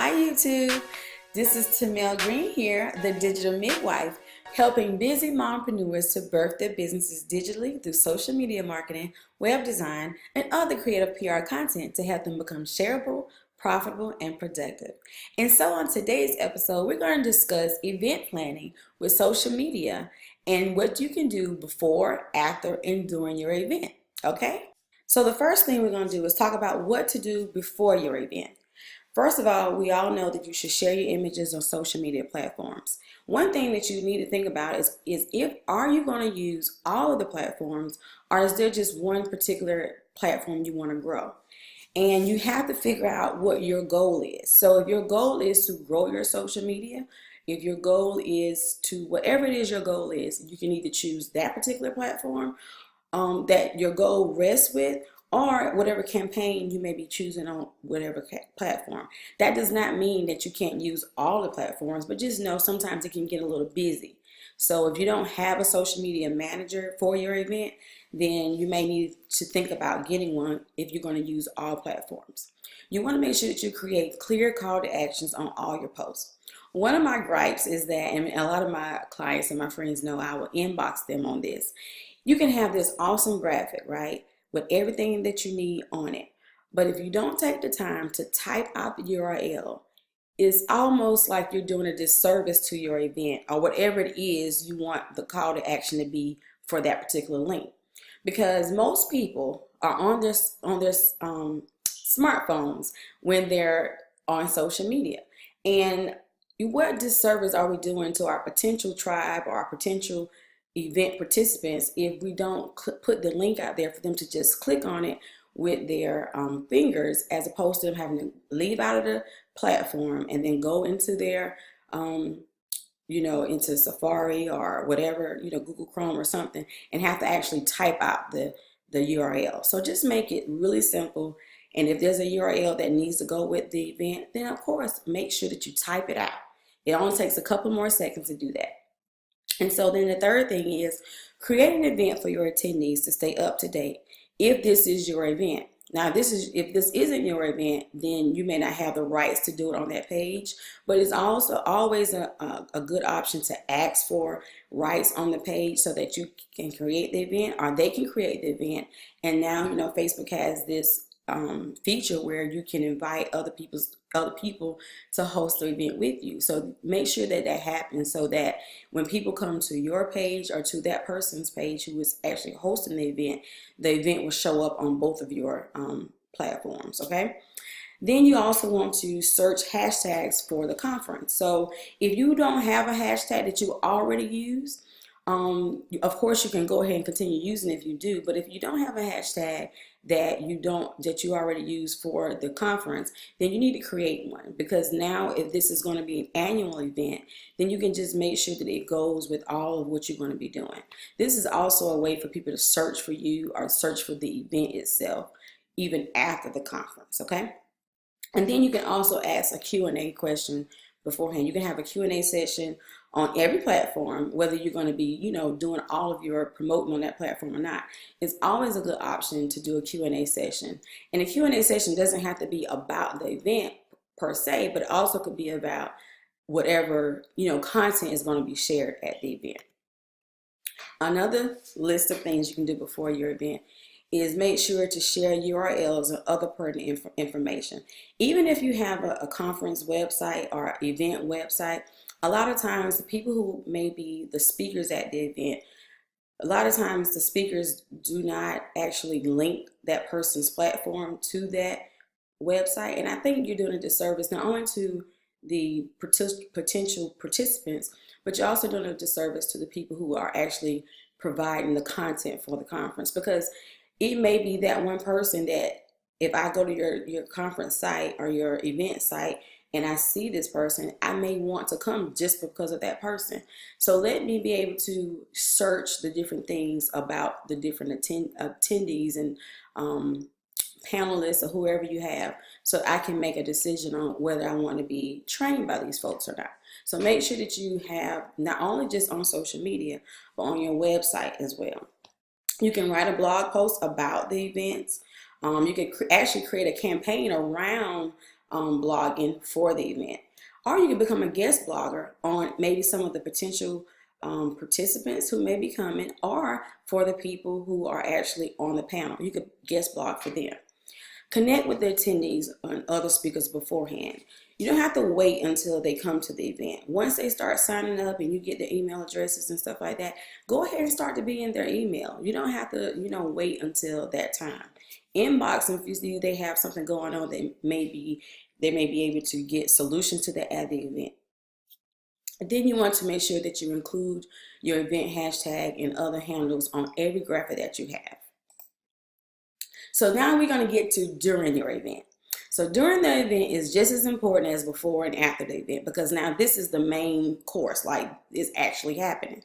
Hi YouTube, this is Tamell Green here, the digital midwife, helping busy mompreneurs to birth their businesses digitally through social media marketing, web design, and other creative PR content to help them become shareable, profitable, and productive. And so on today's episode, we're going to discuss event planning with social media and what you can do before, after, and during your event, okay? So the first thing we're going to do is talk about what to do before your event. First of all, we all know that you should share your images on social media platforms. One thing that you need to think about is if are you going to use all of the platforms, or is there just one particular platform you want to grow? And you have to figure out what your goal is. So if your goal is to grow your social media, if your goal is to, whatever it is your goal is, you can either choose that particular platform that your goal rests with, or whatever campaign you may be choosing on whatever platform. That does not mean that you can't use all the platforms, but just know sometimes it can get a little busy. So if you don't have a social media manager for your event, then you may need to think about getting one if you're going to use all platforms. You want to make sure that you create clear call to actions on all your posts. One of my gripes is that, and a lot of my clients and my friends know I will inbox them on this. You can have this awesome graphic, right, with everything that you need on it. But if you don't take the time to type out the URL, it's almost like you're doing a disservice to your event or whatever it is you want the call to action to be for that particular link. Because most people are on their smartphones when they're on social media. And what disservice are we doing to our potential tribe or our potential event participants if we don't put the link out there for them to just click on it with their fingers, as opposed to them having to leave out of the platform and then go into their into Safari or whatever, Google Chrome or something, and have to actually type out the URL. So just make it really simple. And if there's a URL that needs to go with the event, then of course make sure that you type it out. It only takes a couple more seconds to do that. And so then the third thing is create an event for your attendees to stay up to date if this is your event. Now, if this isn't your event, then you may not have the rights to do it on that page, but it's also always a good option to ask for rights on the page so that you can create the event, or they can create the event. And now, Facebook has this feature where you can invite other people to host the event with you. So make sure that happens, so that when people come to your page or to that person's page who is actually hosting the event will show up on both of your platforms. Okay. Then you also want to search hashtags for the conference. So if you don't have a hashtag that you already use, of course you can go ahead and continue using it if you do. But if you don't have a hashtag that you already use for the conference, then you need to create one, because now if this is going to be an annual event, then you can just make sure that it goes with all of what you're going to be doing. This is also a way for people to search for you or search for the event itself even after the conference. Okay. And then you can also ask a Q&A question beforehand. You can have a Q&A session on every platform, whether you're going to be, doing all of your promoting on that platform or not. It's always a good option to do a Q&A session. And a Q&A session doesn't have to be about the event per se, but it also could be about whatever, content is going to be shared at the event. Another list of things you can do before your event is make sure to share URLs and other pertinent information. Even if you have a conference website or event website, a lot of times the people who may be the speakers at the event, a lot of times the speakers do not actually link that person's platform to that website. And I think you're doing a disservice not only to the potential participants, but you're also doing a disservice to the people who are actually providing the content for the conference, because it may be that one person that if I go to your conference site or your event site and I see this person, I may want to come just because of that person. So let me be able to search the different things about the different attendees and panelists or whoever you have, so I can make a decision on whether I want to be trained by these folks or not. So make sure that you have not only just on social media, but on your website as well. You can write a blog post about the events. You can actually create a campaign around blogging for the event. Or you can become a guest blogger on maybe some of the potential participants who may be coming, or for the people who are actually on the panel. You could guest blog for them. Connect with the attendees and other speakers beforehand. You don't have to wait until they come to the event. Once they start signing up and you get their email addresses and stuff like that, go ahead and start to be in their email. You don't have to, wait until that time. Inbox them if you see they have something going on. They may be able to get solutions to that at the event. And then you want to make sure that you include your event hashtag and other handles on every graphic that you have. So now we're going to get to during your event. So during the event is just as important as before and after the event, because now this is the main course, like it's actually happening.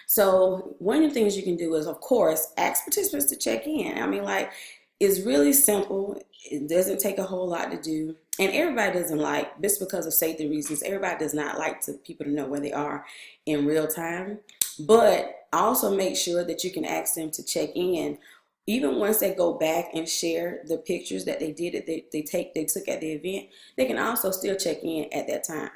So one of the things you can do is, of course, ask participants to check in. I mean, like, it's really simple. It doesn't take a whole lot to do. And everybody doesn't like, just because of safety reasons, everybody does not like people to know where they are in real time. But also make sure that you can ask them to check in. Even once they go back and share the pictures that they took at the event, they can also still check in at that time.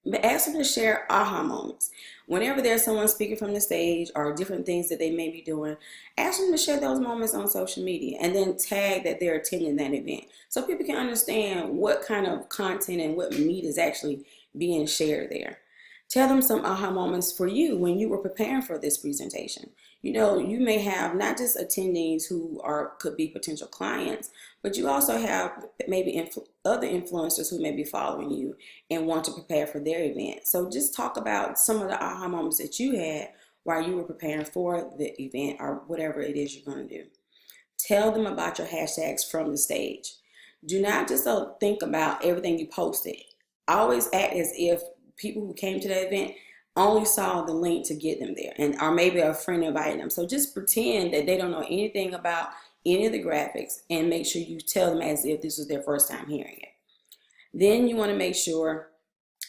But ask them to share aha moments. Whenever there's someone speaking from the stage or different things that they may be doing, ask them to share those moments on social media and then tag that they're attending that event so people can understand what kind of content and what meat is actually being shared there. Tell them some aha moments for you when you were preparing for this presentation. You may have not just attendees who could be potential clients, but you also have maybe other influencers who may be following you and want to prepare for their event. So just talk about some of the aha moments that you had while you were preparing for the event or whatever it is you're going to do. Tell them about your hashtags from the stage. Do not just think about everything you posted. Always act as if people who came to the event only saw the link to get them there, or maybe a friend invited them. So just pretend that they don't know anything about any of the graphics and make sure you tell them as if this was their first time hearing it. Then you want to make sure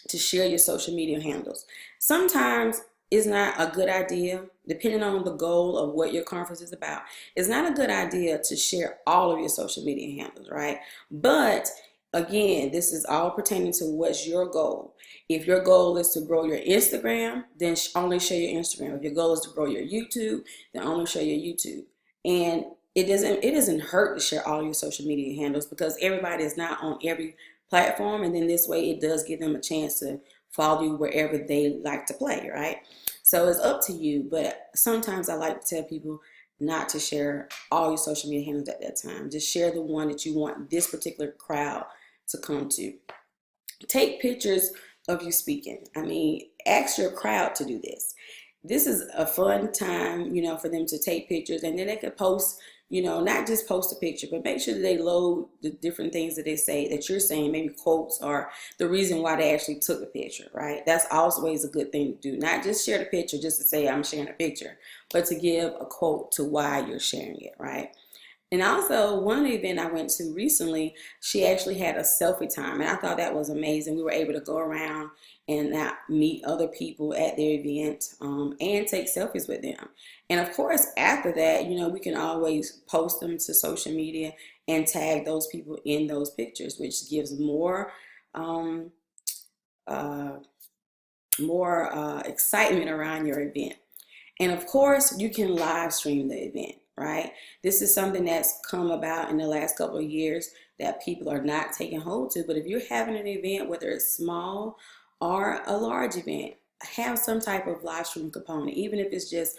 to share your social media handles. Sometimes it's not a good idea, depending on the goal of what your conference is about. It's not a good idea to share all of your social media handles, right? But again, this is all pertaining to what's your goal. If your goal is to grow your Instagram, then only share your Instagram. If your goal is to grow your YouTube, then only share your YouTube. And it doesn't hurt to share all your social media handles, because everybody is not on every platform, and then this way it does give them a chance to follow you wherever they like to play, right? So it's up to you, but sometimes I like to tell people not to share all your social media handles at that time. Just share the one that you want this particular crowd to come to. Take pictures of you speaking. I mean, ask your crowd to do this. This is a fun time, for them to take pictures, and then they could post, not just post a picture, but make sure that they load the different things that they say, that you're saying, maybe quotes or the reason why they actually took the picture, right? That's always a good thing to do. Not just share the picture just to say I'm sharing a picture, but to give a quote to why you're sharing it, right? And also, one event I went to recently, she actually had a selfie time, and I thought that was amazing. We were able to go around and meet other people at their event and take selfies with them. And of course, after that, we can always post them to social media and tag those people in those pictures, which gives more excitement around your event. And of course, you can live stream the event, right? This is something that's come about in the last couple of years that people are not taking hold to. But if you're having an event, whether it's small or a large event, have some type of live stream component, even if it's just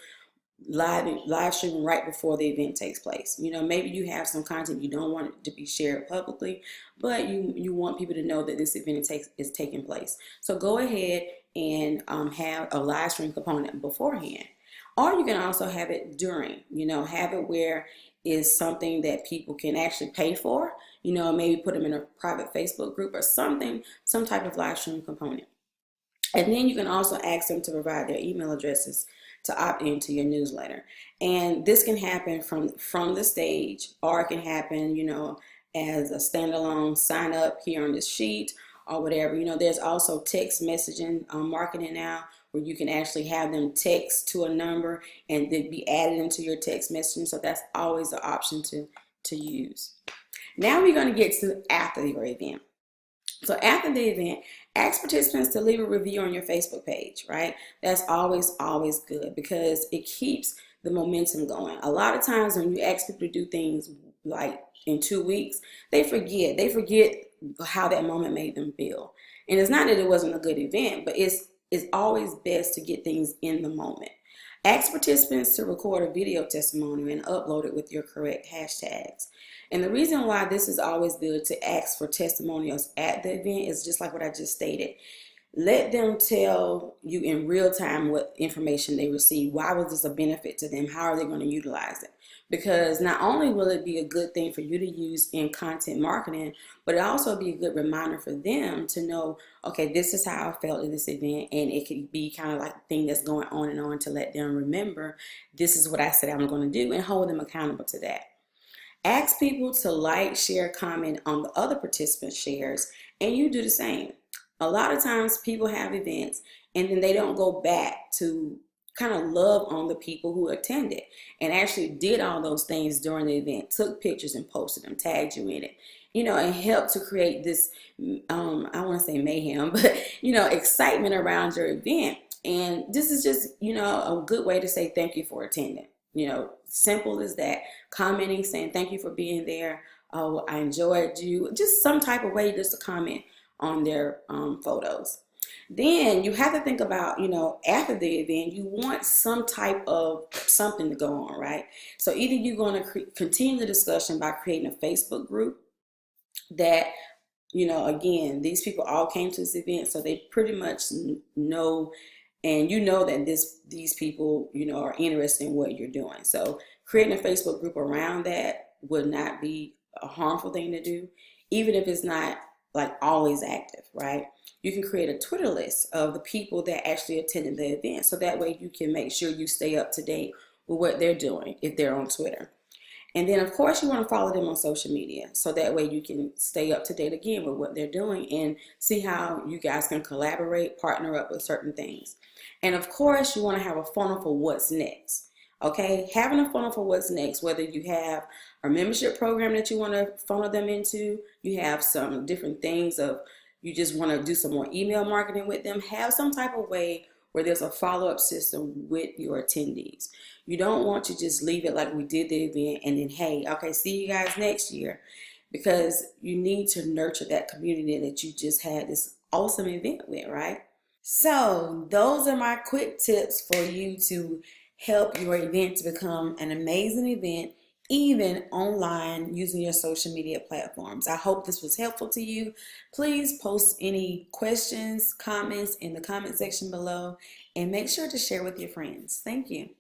live streaming right before the event takes place. Maybe you have some content you don't want it to be shared publicly, but you want people to know that this event is taking place. So go ahead and have a live stream component beforehand. Or you can also have it during, have it where it's something that people can actually pay for, maybe put them in a private Facebook group or something, some type of live stream component. And then you can also ask them to provide their email addresses to opt into your newsletter. And this can happen from the stage, or it can happen, as a standalone sign up here on this sheet or whatever. There's also text messaging marketing now, where you can actually have them text to a number and then be added into your text messaging. So that's always an option to to use. Now we're going to get to after your event. So after the event, ask participants to leave a review on your Facebook page, right? That's always, always good because it keeps the momentum going. A lot of times when you ask people to do things like in 2 weeks, they forget. They forget how that moment made them feel. And it's not that it wasn't a good event, but it's always best to get things in the moment. Ask participants to record a video testimonial and upload it with your correct hashtags. And the reason why this is always good to ask for testimonials at the event is just like what I just stated. Let them tell you in real time what information they received. Why was this a benefit to them? How are they going to utilize it? Because not only will it be a good thing for you to use in content marketing, but it also be a good reminder for them to know, okay, this is how I felt at this event. And it could be kind of like a thing that's going on and on to let them remember, this is what I said I'm going to do, and hold them accountable to that. Ask people to like, share, comment on the other participants' shares, and you do the same. A lot of times people have events and then they don't go back to kind of love on the people who attended and actually did all those things during the event, took pictures and posted them, tagged you in it, and helped to create this, I want to say mayhem, but, excitement around your event. And this is just, a good way to say thank you for attending. Simple as that. Commenting, saying thank you for being there. Oh, I enjoyed you. Just some type of way just to comment on their photos. Then you have to think about, after the event, you want some type of something to go on, right? So either you're going to continue the discussion by creating a Facebook group that, again, these people all came to this event, so they pretty much know, and that these people, are interested in what you're doing. So creating a Facebook group around that would not be a harmful thing to do, even if it's not like always active, right? You can create a Twitter list of the people that actually attended the event. So that way you can make sure you stay up to date with what they're doing if they're on Twitter. And then, of course, you want to follow them on social media. So that way you can stay up to date again with what they're doing and see how you guys can collaborate, partner up with certain things. And, of course, you want to have a funnel for what's next. Okay, having a funnel for what's next, whether you have a membership program that you want to funnel them into, you have some different things of you just want to do some more email marketing with them, have some type of way where there's a follow-up system with your attendees. You don't want to just leave it like we did the event and then, hey, okay, see you guys next year, because you need to nurture that community that you just had this awesome event with, right? So those are my quick tips for you to help your event to become an amazing event, even online using your social media platforms. I hope this was helpful to you. Please post any questions, comments in the comment section below, and make sure to share with your friends. Thank you.